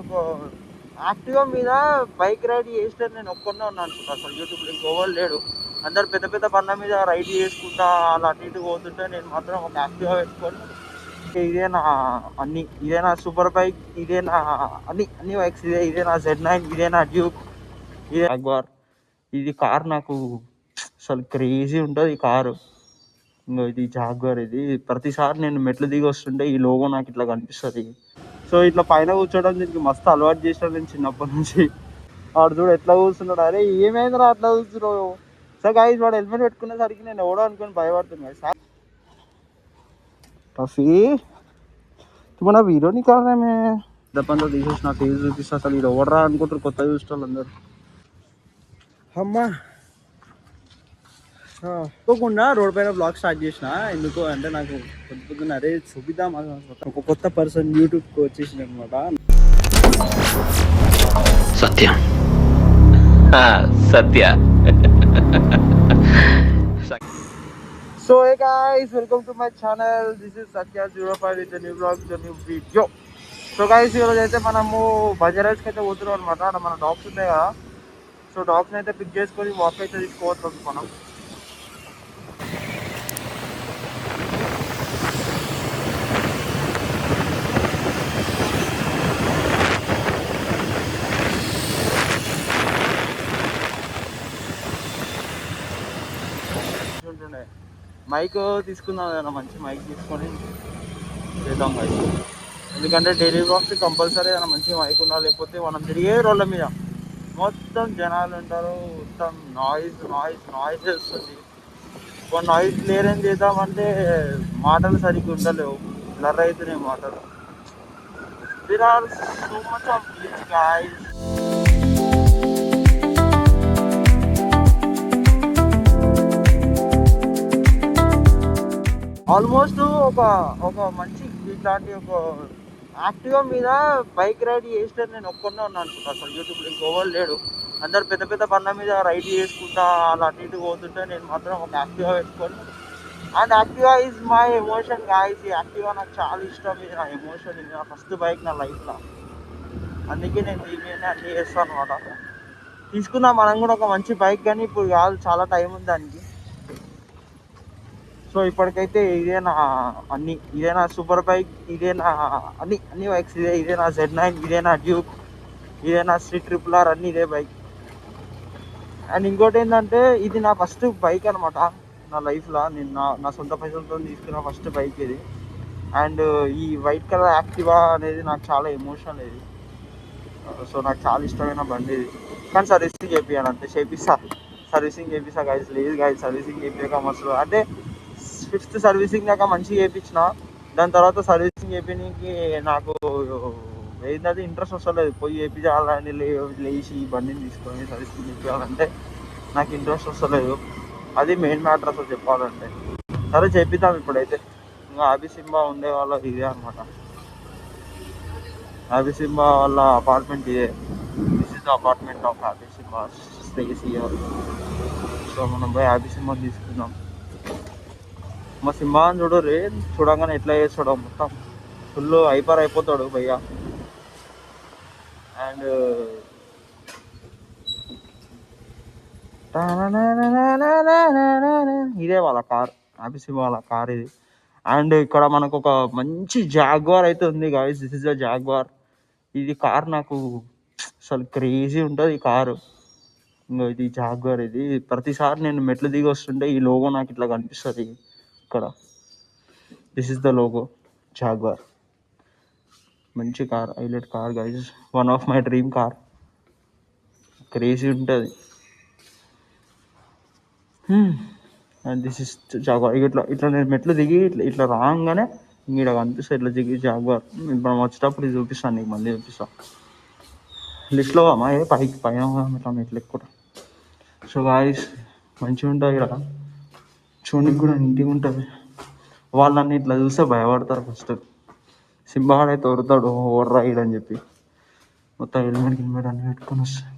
ఒక యాక్టివా మీద bike ride చేస్తే నేను ఒక్కనే ఉన్నాను అనుకుంటా. అసలు యూట్యూబ్లో ఇంకోవరు లేడు. అందరు పెద్ద పెద్ద బండ్ల మీద రైడ్ చేసుకుంటా అలా అటు ఇటు పోతుంటే నేను మాత్రం ఒక యాక్టివా పెట్టుకొని ఇదే నా అన్ని, ఇదే నా సూపర్ బైక్, ఇదే నా అన్ని బైక్స్, ఇదే నా Z9, ఇదే నా డ్యూక్, ఇదే జాగ్వార్. ఇది కార్ నాకు అసలు క్రేజీ ఉంటుంది ఈ కారు. ఇంకో ఇది జాగ్వార్. ఇది ప్రతిసారి నేను మెట్లు దిగి వస్తుంటే ఈ లోగో నాకు ఇట్లా కనిపిస్తుంది. సో ఇట్లా పైన కూర్చోవడం దీనికి మస్తు అలవాటు చేసిన నేను చిన్నప్పటి నుంచి. వాడు చూడు ఎట్లా కూర్చున్నాడు. అరే ఏమైందిరా అట్లా కూర్చున్నావు. సో గైస్ వాడు హెల్మెట్ పెట్టుకునేసరికి నేను ఎవడో అనుకుని భయపడుతున్నాను. టఫీ మన వీడియో నికాల్ रहे मैं దప్పంతో తీసేసిన ఫేస్ చూపిస్తా. అసలు ఇది ఎవడరా అనుకుంటారు కొత్త చూసిన అందరు. అమ్మా అనుకోకుండా రోడ్ పైన బ్లాగ్ స్టార్ట్ చేసిన. ఎందుకు అంటే నాకు పొద్దున్న అరే చూపిద్దాం ఒక కొత్త పర్సన్ యూట్యూబ్కి వచ్చేసింది అనమాట. Satyam Satya. So hey guys, welcome to my channel. This is Satya 05 with a new vlog, with a new video. So guys ఈరోజు అయితే మనము బజారాజ్కి అయితే పోతున్నాం అనమాట. అక్కడ మన డాగ్స్ ఉంటాయి కదా. సో డాగ్స్ని అయితే పిక్ చేసుకొని వాక్ అయితే తీసుకోవచ్చు మనం. మైక్ తీసుకుందాం ఏదైనా మంచి మైక్ తీసుకొని చేద్దాం గైస్. ఎందుకంటే డైలీ బ్లాగ్స్ కంపల్సరీ ఏదైనా మంచి మైక్ ఉండాలి. లేకపోతే మనం తిరిగే రోడ్ల మీద మొత్తం జనాలు ఉంటారు. మొత్తం నాయిస్ వస్తుంది. ఒక నాయిస్ క్లియర్ ఏం చేద్దామంటే మాటలు సరిగ్గా ఉండలేవు, బ్లర్ అవుతున్నాయి మాటలు. There are so much of glitch guys. Almost ఒక మంచి ఇట్లాంటి ఒక యాక్టివా మీద బైక్ రైడ్ చేస్తే నేను ఒక్కనే ఉన్నాను అనుకుంటా. అసలు యూట్యూబ్లో ఇంకోవరు లేడు. అందరు పెద్ద పెద్ద బండ్ల మీద రైడ్ చేసుకుంటా అలా అటు ఇటు పోతుంటే నేను మాత్రం ఒక యాక్టివా పెట్టుకొని. And Activa is my emotion guys. ఈ యాక్టివా నాకు చాలా ఇష్టం. ఇది నా ఎమోషన్. ఇది నా ఫస్ట్ బైక్ నా లైఫ్లో. అందుకే నేను దీని మీద అన్నీ చేస్తాను అనమాట. తీసుకుందాం మనం కూడా ఒక మంచి బైక్, కానీ ఇప్పుడు కాదు, చాలా టైం ఉంది దానికి. సో ఇప్పటికైతే ఇదే నా ఇదే నా సూపర్ బైక్, ఇదే నా అన్ని బైక్స్, ఇదే నా Z9, ఇదే నా డ్యూక్, ఇదే నా C RRR, అన్నీ ఇదే బైక్. అండ్ ఇంకోటి ఏంటంటే ఇది నా ఫస్ట్ బైక్ అనమాట నా లైఫ్లో. నేను నా సొంత పైసలతో తీసుకున్న ఫస్ట్ బైక్ ఇది. అండ్ ఈ వైట్ కలర్ యాక్టివా అనేది నాకు చాలా ఎమోషనల్ ఇది. సో నాకు చాలా ఇష్టమైన బండి ఇది. కానీ సర్వీసింగ్ చేపియాలంటే సర్వీసింగ్ చేపిస్తా గైస్. లేదు గైస్, సర్వీసింగ్ చేపించక మస్తు అంటే 5th సర్వీసింగ్ దాకా మంచిగా చేయించిన. దాని తర్వాత సర్వీసింగ్ చేపించడానికి నాకు ఏంటంటే ఇంట్రెస్ట్ వస్తలేదు. పోయి చేయించాలని లేచి బండిని తీసుకొని సర్వీసింగ్ చేయించాలంటే నాకు ఇంట్రెస్ట్ వస్తలేదు. అది మెయిన్ మ్యాటర్ అసలు చెప్పాలంటే. సరే చేపిద్దాం ఇప్పుడైతే. ఇంకా అభిసింబా ఉండే వాళ్ళ ఇదే అనమాట. అభిసింబా వాళ్ళ అపార్ట్మెంట్ ఇదే. This is the apartment of Abhisimba స్టేస్ హియర్. సో మనం పోయి అభిసింబా తీసుకుందాం. మా సింహాన్ని చూడు రే, చూడంగానే ఎట్లా చేస్తాడు, మొత్తం ఫుల్ హైపర్ అయిపోతాడు భయ్య. అండ్ ఇదే వాళ్ళ కార్, అభిసింహ వాళ్ళ కార్ ఇది. అండ్ ఇక్కడ మనకు ఒక మంచి జాగ్వార్ అయితే ఉంది guys. This is the jaguar. ఇది కార్ నాకు అసలు క్రేజీ ఉంటుంది ఈ కారు. ఇంకో ఇది జాగ్వార్. ఇది ప్రతిసారి నేను మెట్లు దిగి వస్తుంటే ఈ లోగో నాకు ఇట్లా కనిపిస్తుంది ఇక్కడ. This is the logo Jaguar. మంచి car, highlight car guys. One of my dream car. Crazy ఉంటుంది. And this is Jaguar. ఇట్లా నేను మెట్లు దిగి ఇట్లా రాగానే ఇక్కడ కనిపిస్తుంది ఇట్లా దిగి జాగ్వార్. ఇప్పుడు వచ్చేటప్పుడు ఇది చూపిస్తాను నీకు, మళ్ళీ చూపిస్తాను. లిస్ట్లో అమ్మా పైకి పైన ఇట్లా మెట్లు ఎక్కువ. సో గాయస్ మంచిగా ఉంటుంది ఇక్కడ, చూడడానికి కూడా నీట్గా ఉంటుంది. వాళ్ళని ఇట్లా చూస్తే భయపడతారు ఫస్ట్. సింబాడ్ అయితే వరుతాడు ఓవర్ రైడ్ అని చెప్పి. మొత్తం హెల్మెట్ అన్ని పెట్టుకొని వస్తాయి.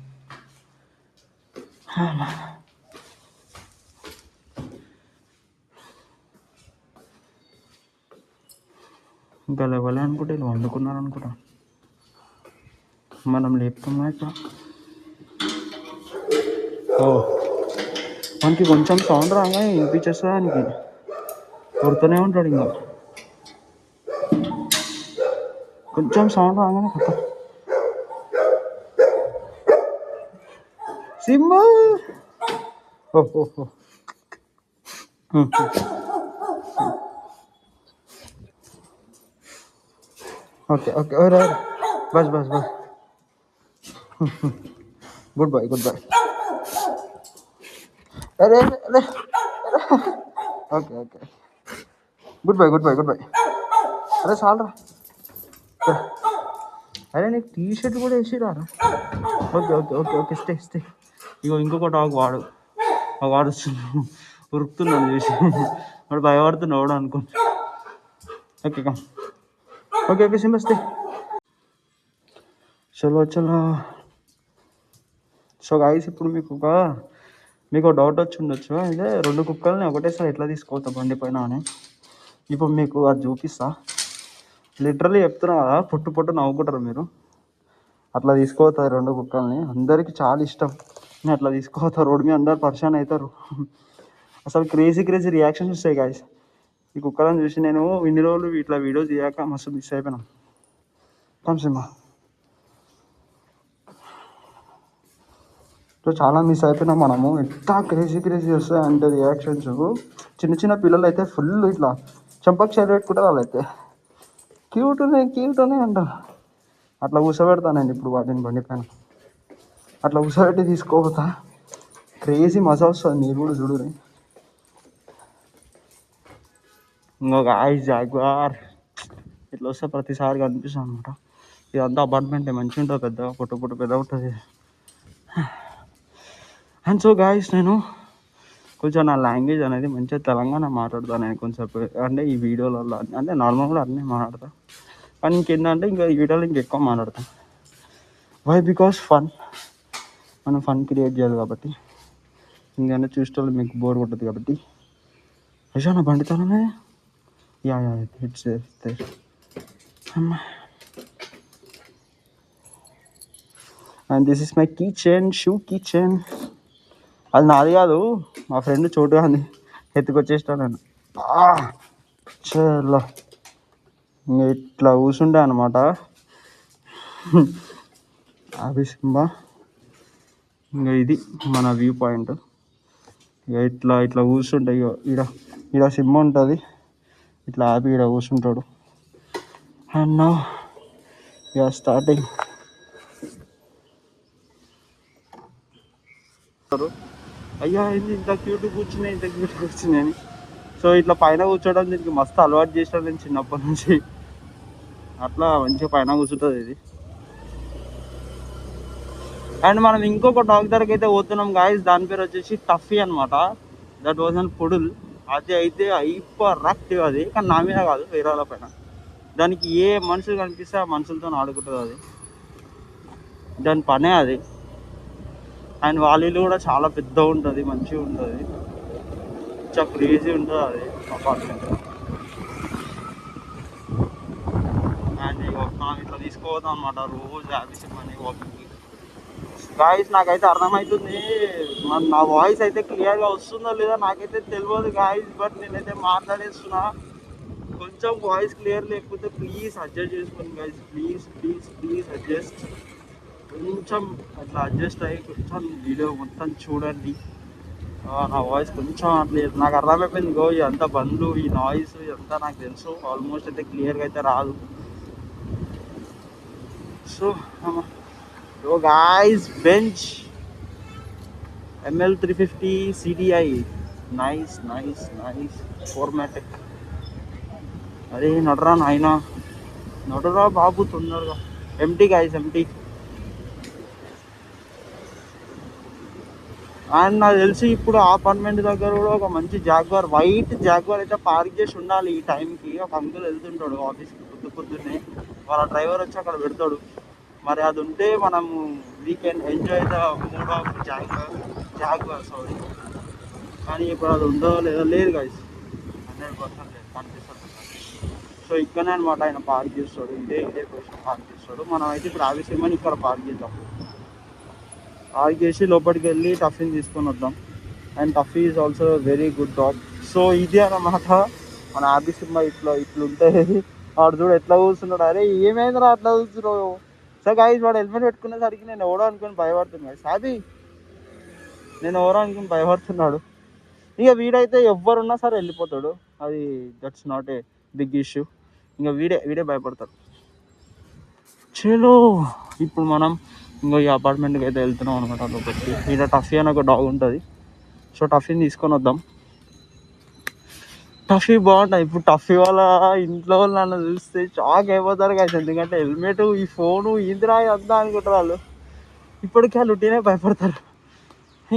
ఇంకా లెవెల్ అనుకుంటే వీళ్ళు వండుకున్నారు అనుకుంటా. మనం లేపుతామా ఇప్పుడు. ఓ మనకి కొంచెం సౌండ్ రాగా వినిపించేస్తుంది దానికి, కొడుతూనే ఉంటాడు ఇంకా. కొంచెం సౌండ్ రాగానే కొత్త సింబా. ఓహో ఓకే ఓకే ఓరే బస్ బస్ బస్. Good bye good bye. అరే అరే okay okay good bye good bye good bye. అరే చాలరా. అరే నీకు టీ షర్ట్ కూడా వేసిరా. Okay okay okay okay stay stay. ఇగో ఇంకొక డాగ్ వాడు వాడు ఉరుకుతున్నాను చూసి వాడు భయపడుతున్నాడు వాడు అనుకోండి. Okay come okay okay Simba stay. చలో చలో. సో గాయ్స్ ఇప్పుడు మీకు డౌట్ వచ్చి ఉండొచ్చు, అయితే 2 కుక్కల్ని ఒకటేసారి ఎట్లా తీసుకోవద్దా బండి పైన అని. ఇప్పుడు మీకు అది చూపిస్తా. లిటరల్లీ చెప్తున్నా కదా, పొట్టు నవ్వుకుంటారు మీరు. అట్లా తీసుకోవద్దు 2 కుక్కల్ని, అందరికీ చాలా ఇష్టం. నేను అట్లా తీసుకోవద్దు, రోడ్డు మీద అందరు పరిశాన్ అవుతారు. అసలు క్రేజీ రియాక్షన్స్ వస్తాయి గాయ్స్ ఈ కుక్కలను చూసి. నేను ఇన్ని రోజులు ఇట్లా వీడియో తీయక మస్తు మిస్ అయిపోయినాం. సినిమా చాలా మిస్ అయిపోయినాం మనము. ఎంత క్రేజీ వస్తాయి అంటే రియాక్షన్స్. చిన్న పిల్లలు అయితే ఫుల్ ఇట్లా చంపకు చైర్ పెట్టుకుంటారు. వాళ్ళైతే క్యూట్ ఉన్నాయి అంట. అట్లా కూర్చోబెడతానండి ఇప్పుడు వాటిని బండి పైన. అట్లా కూర్చోబెట్టి తీసుకోపోతా. క్రేజీ మజా వస్తుంది, మీరు కూడా చూడుని. ఇంకొక జాగ్వార్ ఇట్లా వస్తే ప్రతిసారి కనిపిస్తుంది అనమాట. ఇదంతా అపార్ట్మెంటే, మంచిగా ఉంటుంది, పెద్ద పొట్టు పెద్ద ఉంటుంది. అండ్ సో గాయస్ నేను కొంచెం నా లాంగ్వేజ్ అనేది మంచిగా తెలంగాణ మాట్లాడతాను నేను కొంచెం, అంటే ఈ వీడియోలలో అంటే నార్మల్గా అన్నీ మాట్లాడతాను. కానీ ఇంకేంటంటే ఇంకా ఈ వీడియోలో ఇంకెక్కువ మాట్లాడతాను. వై బికాస్ మనం ఫన్ క్రియేట్ చేయాలి కాబట్టి. ఇంకంటే చూసేటోళ్ళు మీకు బోర్ కొట్టదు కాబట్టి. అయ్యా నా బండితనమే యా ఇట్స్ అమ్మా. And this is my key chain, shoe key chain. అది నాది కాదు, మా ఫ్రెండ్ చోటు కానీ ఎత్తుకొచ్చేస్తాను నేను. చలో ఇంకా ఇట్లా కూర్చుంటే అనమాట అవి సింబా. ఇంకా ఇది మన వ్యూ పాయింట్. ఇక ఇట్లా కూర్చుంటాయి. ఇక ఈడ సింబ ఉంటుంది, ఇట్లా ఆపి ఈడ కూర్చుంటాడు. And now you are starting. అయ్యా ఏంది ఇంత క్యూట్ కూర్చున్నాయి అని. సో ఇట్లా పైన కూర్చోవడం దీనికి మస్తు అలవాటు చేసాను నేను చిన్నప్పటి నుంచి. అట్లా మంచిగా పైన కూర్చుంటుంది ఇది. అండ్ మనం ఇంకొక డాగ్ దగ్గరికి అయితే పోతున్నాం గాయస్. దాని పేరు వచ్చేసి టఫీ అనమాట. That was an poodle. అది అయితే హైపర్ యాక్టివ్ అది, కానీ నా మీద కాదు, వేరే వాళ్ళ పైన. దానికి ఏ మనుషులు కనిపిస్తే ఆ మనుషులతో ఆడుకుంటుంది అది, దాని పనే అది. అండ్ వాళ్ళు కూడా చాలా పెద్దగా ఉంటుంది, మంచిగా ఉంటుంది, చాలా క్రేజీ ఉంటుంది అది అపార్ట్మెంట్. అండ్ మనం ఇట్లా తీసుకోవద్దాం అనమాట రోజు హ్యాబిట్స్ వాకింగ్కి. గాయస్ నాకైతే అర్థమవుతుంది, మరి నా వాయిస్ అయితే క్లియర్గా వస్తుందో లేదో నాకైతే తెలియదు గాయస్. బట్ నేనైతే మాట్లాడేస్తున్నా. కొంచెం వాయిస్ క్లియర్ లేకపోతే ప్లీజ్ అడ్జస్ట్ చేసుకోండి గాయస్. Please adjust. కొంచెం అట్లా అడ్జస్ట్ అయ్యి కొంచెం వీడియో మొత్తం చూడండి. నా వాయిస్ కొంచెం అట్లేదు నాకు అర్థమైపోయింది. గో ఇదంతా బండ్లు, ఈ నాయిస్ ఇదంతా నాకు తెలుసు. ఆల్మోస్ట్ అయితే క్లియర్గా అయితే రాదు. So guys bench ML 350 CDI nice 4MATIC. అరే నడరా నాయన, నడరా బాబు తొందరగా. Empty guys empty. అండ్ నాకు తెలిసి ఇప్పుడు అపార్ట్మెంట్ దగ్గర కూడా ఒక మంచి వైట్ జాగ్వార్ అయితే పార్క్ చేసి ఉండాలి ఈ టైంకి. ఒక అంకుల్ వెళ్తుంటాడు ఆఫీస్కి పొద్దున్నే, వాళ్ళ డ్రైవర్ వచ్చి అక్కడ పెడతాడు. మరి అది ఉంటే మనము we can enjoy the mood of jaguar sorry. కానీ ఇప్పుడు అది ఉందో లేదో లేదు గాయస్, 100% లేదు, కనిపిస్తుంది. సో సో ఇక్కడనే అనమాట ఆయన పార్క్ చేస్తాడు, ఇదే పొజిషన్ పార్క్ చేస్తాడు. మనం అయితే ఇప్పుడు ఆవిసిమ్మని ఇక్కడ పార్క్ చేద్దాం. పార్క్ చేసి లోపలికి వెళ్ళి టఫీని తీసుకొని వద్దాం. And Tuffy is also very good dog. So ఇది అన్నమాట మన ఆవిసిమ్మ. ఇట్లుంటే వాడు చూడు ఎట్లా కూర్చున్నాడు. అరే ఏమైందిరా అట్లా కూర్చున్నావు. సో గాయ్స్ వాడు హెల్మెట్ పెట్టుకునేసరికి నేను ఎవడో అనుకుని భయపడుతున్నాడు. సాబీ నేను ఎవరో అనుకుని భయపడుతున్నాడు. ఇక వీడైతే ఎవరున్నా సరే వెళ్ళిపోతాడు, అది that's not a big issue. ఇంకా వీడే భయపడతాడు. చలో ఇప్పుడు మనం ఇంకో ఈ అపార్ట్మెంట్కి అయితే వెళ్తున్నాం అనమాట. లోపలికి ఇక్కడ టఫీ అని ఒక డాగ్ ఉంటుంది. సో టఫీని తీసుకొని వద్దాం. టఫీ బాగుంటుంది. ఇప్పుడు టఫీ వాళ్ళ ఇంట్లో వాళ్ళు నన్ను చూస్తే షాక్ అయిపోతారు కదా, ఎందుకంటే హెల్మెట్ ఈ ఫోను ఇందిరా అంతా అనుకుంటారు వాళ్ళు. ఇప్పటికీ వాళ్ళు ఉట్టినే భయపడతారు.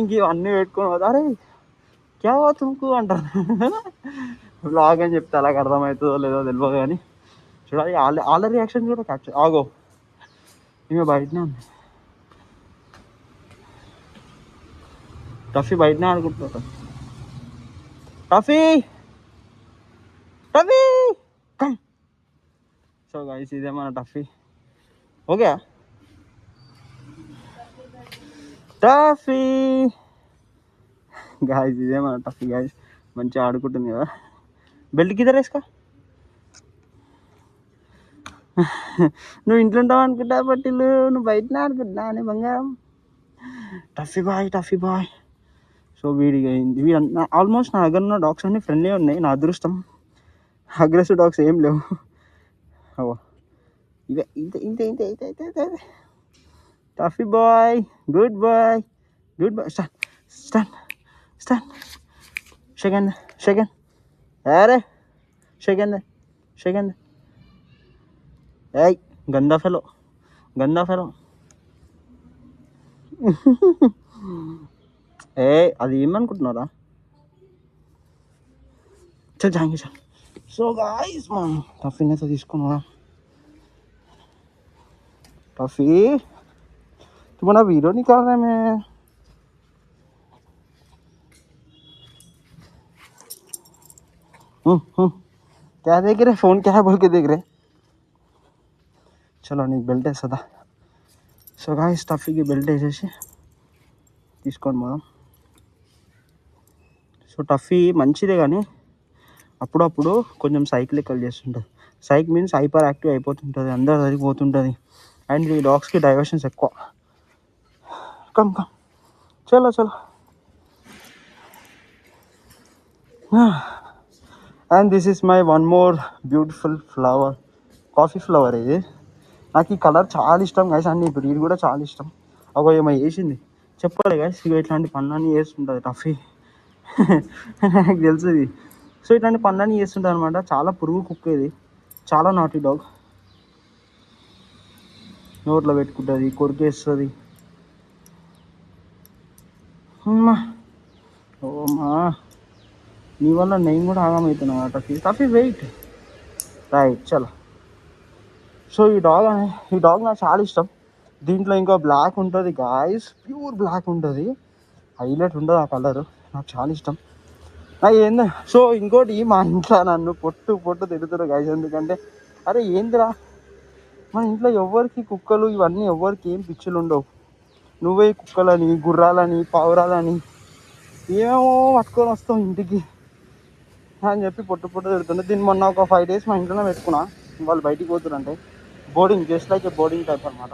ఇంక ఇవన్నీ పెట్టుకొని పోతారు. క్యా తుమ్కు అంటారు. బ్లాగ్ అని చెప్తే అలాగ అర్థమవుతుందో లేదో తెలియదు కానీ చూడాలి. వాళ్ళ రియాక్షన్ కూడా క్యాప్చర్. ఆగో ఇంకా బయటనే ఉంది. టఫీ బయటనే ఆడుకుంటున్నా. Tuffy come. సో గైస్ ఇదే మన టఫీ. ఓకే టఫీ గాయస్, ఇదే మన టఫీ గాయస్. మంచిగా ఆడుకుంటుంది కదా. బెల్ట్ కింద వేసుకో. నువ్వు ఇంట్లో ఉంటావు అనుకుంటా పట్టిల్లు, నువ్వు బయటనే ఆడుకుంటున్నా అని బంగారం. Tuffy boy. సో వీడి ఆల్మోస్ట్ నా దగ్గర ఉన్న డాగ్స్ అన్నీ ఫ్రెండ్లీ ఉన్నాయి. నా అదృష్టం అగ్రెసివ్ డాగ్స్ ఏం లేవు. ఇదే ఇంతే. Tuffy boy, good boy. Stand. Second. అరే సెకండ్. ఏయ్ గందా ఫెలో. అది ఏమనుకుంటున్నారా? చల్ జాయింగ్. సో గాయ్స్ మనం టఫీని అయితే తీసుకున్నా. टफी तुम्हारा वीडियो निकाल रहे मैं। क्या देख रहे? फोन क्या है बोल के देख रहे? चलो नी बेल्ट है सदा. సో గాయ్స్ టఫీకి బెల్ట్ వేసేసి తీసుకొని పోదాం. సో టఫీ మంచిదే కానీ అప్పుడప్పుడు కొంచెం సైకిల్ ఎక్కలు చేస్తుంటుంది. సైక్ మీన్స్ హైపర్ యాక్టివ్ అయిపోతుంటుంది, అందరు సరిపోతుంటుంది. అండ్ ఈ డాగ్స్కి డైవర్షన్స్ ఎక్కువ. కమ్ చలో and this is my one more beautiful flower, coffee flower. ఇది నాకు ఈ కలర్ చాలా ఇష్టం గైస్. అండ్ ఈ బ్రీడ్ కూడా చాలా ఇష్టం. ఒక ఏమో వేసింది చెప్పాలి గైస్. ఇక ఇట్లాంటి పనులన్నీ చేస్తుంటుంది టఫీ. నాకు తెలుసు ఇది. సో ఇట్లాంటి పనులన్నీ చేస్తుంటుంది అనమాట. చాలా పురుగు కుక్క ఇది, చాలా నాటీ డాగ్. నోట్లో పెట్టుకుంటుంది, కొరికేస్తుంది. ఓమా నీ వల్ల నేను కూడా ఆగమవుతున్నా టఫీ వెయిట్ రైట్. చలో సో ఈ డాగ్ నాకు చాలా ఇష్టం. దీంట్లో ఇంకో బ్లాక్ ఉంటుంది గాయస్, ప్యూర్ బ్లాక్ ఉంటుంది, హైలైట్ ఉంటుంది ఆ కలర్. నాకు చాలా ఇష్టం. ఏంది సో ఇంకోటి మా ఇంట్లో నన్ను పొట్టు తిరుగుతారు గాయస్. ఎందుకంటే అరే ఏందిరా మన ఇంట్లో ఎవరికి కుక్కలు ఇవన్నీ ఎవరికి ఏం పిచ్చులు ఉండవు. నువ్వే కుక్కలని, గుర్రాలని, పావురాలని ఏమేమో పట్టుకొని వస్తావు ఇంటికి అని చెప్పి పొట్టు తిరుగుతుంది. దీన్ని మొన్న ఒక 5 days మా ఇంట్లోనే పెట్టుకున్నా. వాళ్ళు బయటికి పోతురంటే boarding, just like a boarding type అనమాట.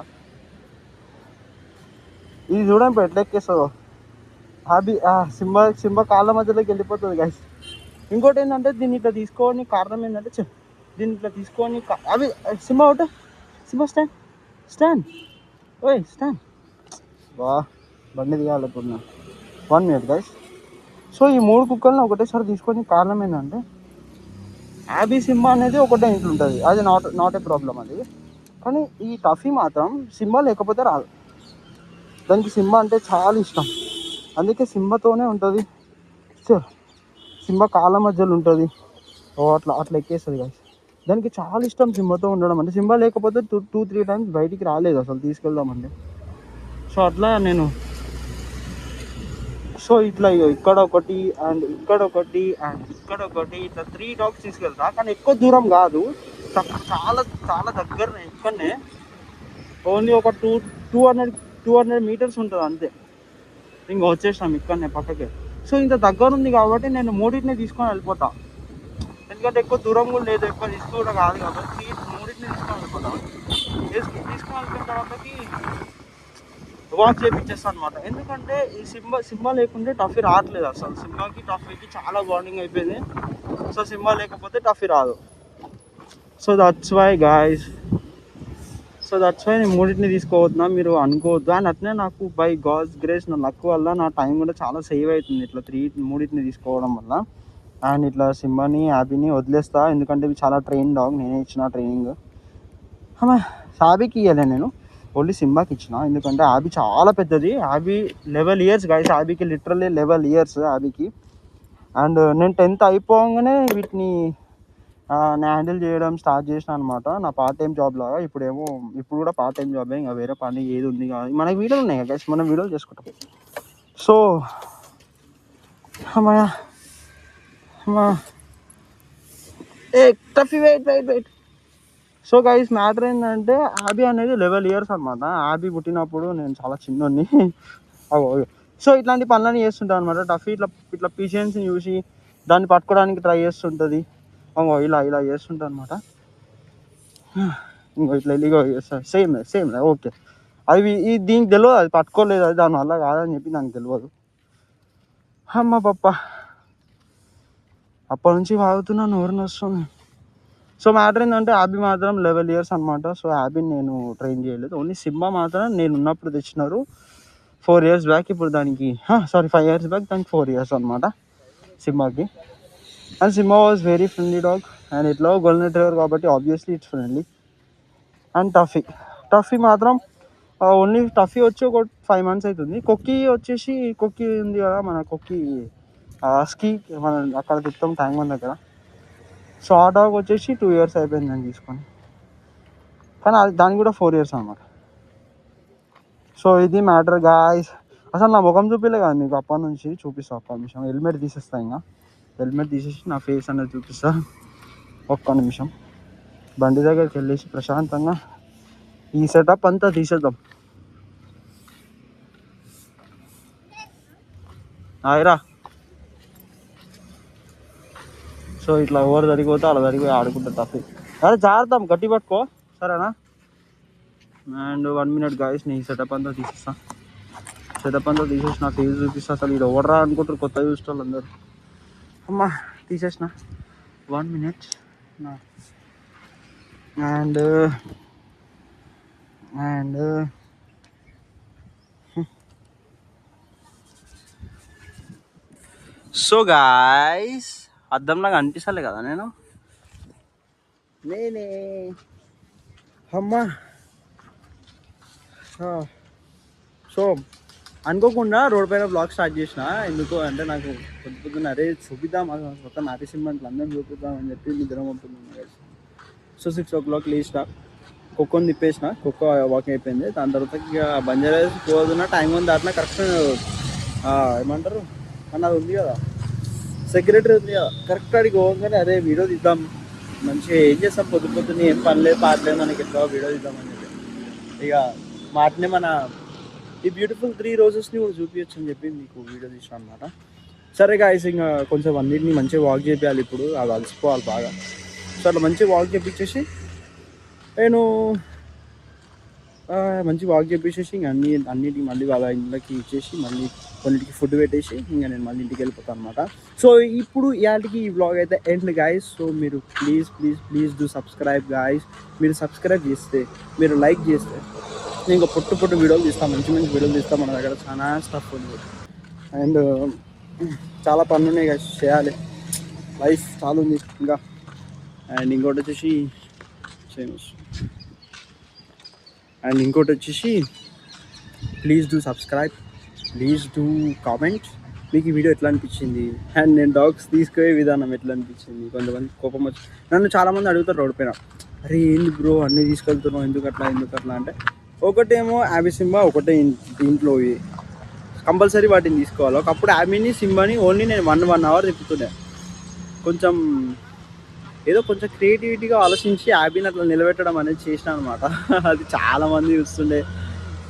ఇది చూడండి ఇప్పుడు ఎట్లా ఎక్కేస్తుందో. అవి సింబ కాళ్ళ మధ్యలోకి వెళ్ళిపోతుంది గైస్. ఇంకోటి ఏంటంటే దీన్ని ఇట్లా తీసుకోని కారణం ఏంటంటే దీన్ని ఇట్లా తీసుకొని అవి సింబ ఒకటి స్టాండ్ ఓయ్ స్టాండ్. వా బండి దిగాలి ఇప్పుడు 1 minute గైస్. సో ఈ 3 కుక్కలను ఒకటేసారి తీసుకొని కారణం ఏంటంటే యాబీ సింబా అనేది ఒకటే ఇంట్లో ఉంటుంది, అది నాట్ ఏ ప్రాబ్లం అది. కానీ ఈ టఫీ మాత్రం సింబా లేకపోతే రాదు. దానికి సింబా అంటే చాలా ఇష్టం, అందుకే సింబాతోనే ఉంటుంది. సింబా కాళ్ళ మధ్యలో ఉంటుంది, అట్లా ఎక్కేస్తుంది గాయస్. దానికి చాలా ఇష్టం సింబాతో ఉండడం. అంటే సింబా లేకపోతే 2-3 times బయటికి రాలేదు అసలు తీసుకెళ్దామంటే. సో అట్లా నేను ఇట్లా ఇక్కడ ఒకటి అండ్ ఇక్కడ ఒకటి ఇట్లా 3 dogs తీసుకెళ్తా. కానీ ఎక్కువ దూరం కాదు, చాలా చాలా దగ్గరనే, ఇక్కడనే ఓన్లీ ఒక 200 మీటర్స్ ఉంటుంది అంతే. ఇంకా వచ్చేసాం ఇక్కడనే పక్కకే. సో ఇంత దగ్గర ఉంది కాబట్టి నేను మూడింటిని తీసుకొని వెళ్ళిపోతా, ఎందుకంటే ఎక్కువ దూరం కూడా లేదు, ఎక్కువ రిస్క్ కూడా కాదు కాబట్టి మూడింటిని తీసుకొని వెళ్ళిపోతా. తీసుకొని వెళ్ళిపోయిన తర్వాతకి వాక్ చేయించేస్తాను అనమాట. ఎందుకంటే ఈ సింబా లేకుంటే టఫీ రావట్లేదు అసలు. సింబాకి టఫీకి చాలా బాండింగ్ అయిపోయింది. సో సింబా లేకపోతే టఫీ రాదు. సో దట్స్ వై గాయస్, నేను మూడింటిని తీసుకోవద్దునా మీరు అనుకోవద్దు. అండ్ అట్నే నాకు బై గాడ్స్ గ్రేస్ నా లక్ వల్ల నా టైం కూడా చాలా సేవ్ అవుతుంది ఇట్లా మూడింటిని తీసుకోవడం వల్ల. అండ్ ఇట్లా సింబాని యాబీని వదిలేస్తా, ఎందుకంటే ఇవి చాలా ట్రైన్ డాగ్, నేనే ఇచ్చిన ట్రైనింగ్. యాబీకి ఇవ్వలే నేను, ఓన్లీ సింబాకి ఇచ్చిన. ఎందుకంటే యాబీ చాలా పెద్దది, యాబీ 11 years గాయస్, యాబీకి లిటరల్లీ 11 years యాబీకి. అండ్ నేను 10th అయిపోగానే వీటిని నేను హ్యాండిల్ చేయడం స్టార్ట్ చేసిన అనమాట, నా పార్ట్ టైం జాబ్ లాగా. ఇప్పుడు కూడా పార్ట్ టైం జాబే, ఇంకా వేరే పని ఏది ఉంది కానీ మనకి వీడియోలు ఉన్నాయి కదా, మనం వీడియోలు చేసుకుంటాం. So wait. So guys matter ఏంటంటే యాబీ అనేది 11 years అనమాట. యాబీ పుట్టినప్పుడు నేను చాలా చిన్నోడిని. సో ఇట్లాంటి పనులని చేస్తుంటాను అనమాట. టఫీ ఇట్లా పేషెన్స్ని చూసి దాన్ని పట్టుకోవడానికి ట్రై చేస్తుంటుంది. ఇలా చేస్తుంటా అనమాట. ఇట్లా చేస్తాను, సేమ్ ఓకే. అది దీనికి తెలియదు, అది పట్టుకోలేదు, అది దానివల్ల కాదని చెప్పి నాకు తెలియదు. అమ్మ పప్ప అప్పటి నుంచి వాగుతున్నాను, ఎవరిని వస్తుంది. సో మ్యాటర్ ఏంటంటే యాబీ మాత్రం 11 years అనమాట. సో యాబీని నేను ట్రైన్ చేయలేదు, ఓన్లీ సింబా మాత్రం నేను ఉన్నప్పుడు తెచ్చినారు 4 years బ్యాక్. ఇప్పుడు దానికి 5 years బ్యాక్, దానికి 4 years అనమాట సింబాకి. And Simba was very friendly dog. And ఇట్లా గోల్డెన్ రిట్రీవర్ కాబట్టి obviously it's friendly. And Tuffy మాత్రం ఓన్లీ టఫీ వచ్చి ఒక 5 months అవుతుంది. కొక్కి ఉంది కదా మన కొక్కి, స్కీ మనం అక్కడ తిప్పుతాం ట్యాంక్ బండ్ దగ్గర. సో ఆ డాగ్ వచ్చేసి 2 years అయిపోయింది నేను తీసుకొని, కానీ దానికి కూడా 4 years అనమాట. సో ఇది మ్యాటర్ గాయ్స్. అసలు నా ముఖం చూపిలే కదా మీకు, అప్పటి నుంచి చూపిస్తా. ఒక్క నిమిషం హెల్మెట్ తీసేస్తా, ఇంకా హెల్మెట్ తీసేసి నా ఫేస్ అనేది చూపిస్తా. ఒక్క నిమిషం బండి దగ్గరికి వెళ్ళేసి ప్రశాంతంగా ఈ సెటప్ అంతా తీసేద్దాం. ఆయరా. సో ఇట్లా ఎవరు జరిగిపోతే అలా జరిగిపోయి ఆడుకుంటా టఫీ. అదే జాగ్రత్త, గట్టి పట్టుకో సరేనా. అండ్ 1 minute గాయస్, నేను ఈ సెటప్ అంతా తీసేస్తా. తీసేసి నా ఫేస్ చూపిస్తా. అసలు ఇది ఎవడరా అనుకుంటారు కొత్త చూసేవాళ్ళు అందరు. అమ్మా తీసేసిన, 1 minute. అండ్ సో గాయస్ అద్దంలాగా అనిపిస్తలే కదా నేనే అమ్మా. సో అనుకోకుండా రోడ్ పైన బ్లాగ్ స్టార్ట్ చేసిన. ఎందుకు అంటే నాకు పొద్దున్న అరే చూపిద్దాం, మొత్తం నరసింహంట్లు అందరం చూపిద్దాం అని చెప్పి నిద్ర ఉంటుంది. సో 6 o'clock లేచిన, ఖోఖోని తిప్పేసిన, ఖోఖో వాక్ అయిపోయింది. దాని తర్వాత ఇక బంజారా పోదున్న టైం ఉంది దాంట్లో కరెక్ట్ ఏమంటారు అన్నది ఉంది కదా, సెక్రటరీ ఉంది కదా, కరెక్ట్ అడిగి పోగానే అదే వీడియో తీద్దాం, మంచిగా ఏం చేస్తాం పొద్దున్నే ఏం పనిలేదు పాటలేదు మనకి, ఎట్లా వీడియో తీద్దామని చెప్పి ఇక మాటనే మన ఈ బ్యూటిఫుల్ 3 రోజెస్ని కూడా చూపించచ్చు అని చెప్పి మీకు వీడియో తీసాను అనమాట. సరే గాయస్, ఇంకా కొంచెం అన్నిటిని మంచిగా వాక్ చేయాలి, ఇప్పుడు అవి అలసిపోవాలి బాగా. సో అట్లా మంచిగా వాక్ చేపించేసి నేను ఇంకా అన్నిటికి మళ్ళీ వాళ్ళ ఇంట్లోకి ఇచ్చేసి మళ్ళీ కొన్నిటికి ఫుడ్ పెట్టేసి ఇంకా నేను మళ్ళీ ఇంటికి వెళ్ళిపోతాను అనమాట. సో ఇప్పుడు ఇవాళకి ఈ వ్లాగ్ అయితే ఎండ్ గాయస్. సో మీరు ప్లీజ్ డూ సబ్స్క్రైబ్ గాయస్. మీరు సబ్స్క్రైబ్ చేస్తే, మీరు లైక్ చేస్తే నేను ఇంకా పొట్టు వీడియోలు తీస్తాను, మంచి వీడియోలు తీస్తాను. మన దగ్గర చాలా స్టఫ్ ఉంది అండ్ చాలా పనులు ఉన్నాయి గాయస్, చేయాలి, లైఫ్ చాలా ఉంది ఇంకా. అండ్ ఇంకోటి వచ్చేసి please do subscribe, please do comment మీకు ఈ వీడియో ఎట్లా అనిపించింది, అండ్ నేను డాగ్స్ తీసుకునే విధానం ఎట్లా అనిపించింది. కొంతమంది కోపం వచ్చి నన్ను చాలామంది అడుగుతారు రోడ్ పైన, అరే ఏంది బ్రో అన్నీ తీసుకెళ్తున్నావు, ఎందుకు అట్లా అంటే, ఒకటేమో యాబీ సింబా, ఒకటే ఇంట్లో కంపల్సరీ వాటిని తీసుకోవాలి. ఒకప్పుడు యాబీని సింబాని ఓన్లీ నేను 1 hour తిప్పుతుండే. కొంచెం ఏదో కొంచెం క్రియేటివిటీగా ఆలోచించి యాబీని అట్లా నిలబెట్టడం అనేది చేసిన అనమాట. అది చాలామంది చూస్తుండే,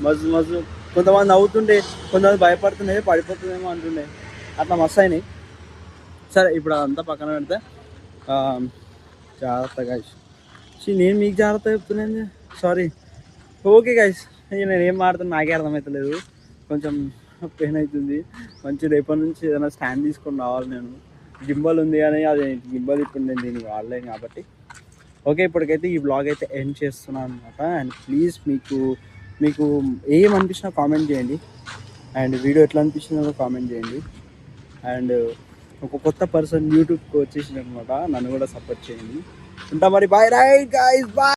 మస్తు మస్తు కొంతమంది నవ్వుతుండే, కొంతమంది భయపడుతుండే పడిపోతుందేమో అంటుండే, అట్లా మస్తు అయినాయి. సరే ఇప్పుడు అదంతా పక్కన పెడితే జాగ్రత్త గైస్. నేను మీకు జాగ్రత్త చెప్తున్నాను, సారీ. ఓకే గైస్, నేను ఏం మాడుతున్నా నాకే అర్థమవుతలేదు, కొంచెం పెయిన్ అవుతుంది. మంచి రేపటి నుంచి ఏదైనా స్టాండ్ తీసుకొని రావాలి నేను. గింబల్ ఉంది కానీ అది గింబల్ ఇప్పుడు నేను దీనికి వాడలేను కాబట్టి. ఓకే, ఇప్పటికైతే ఈ బ్లాగ్ అయితే ఎండ్ చేస్తున్నాను అనమాట. అండ్ ప్లీజ్ మీకు ఏమనిపించినా కామెంట్ చేయండి, అండ్ వీడియో ఎట్లా అనిపించిందో కామెంట్ చేయండి. అండ్ ఒక కొత్త పర్సన్ యూట్యూబ్కి వచ్చేసింది అనమాట, నన్ను కూడా సపోర్ట్ చేయండి. ఉంటా మరి, బాయ్ రైట్ గైస్, బాయ్.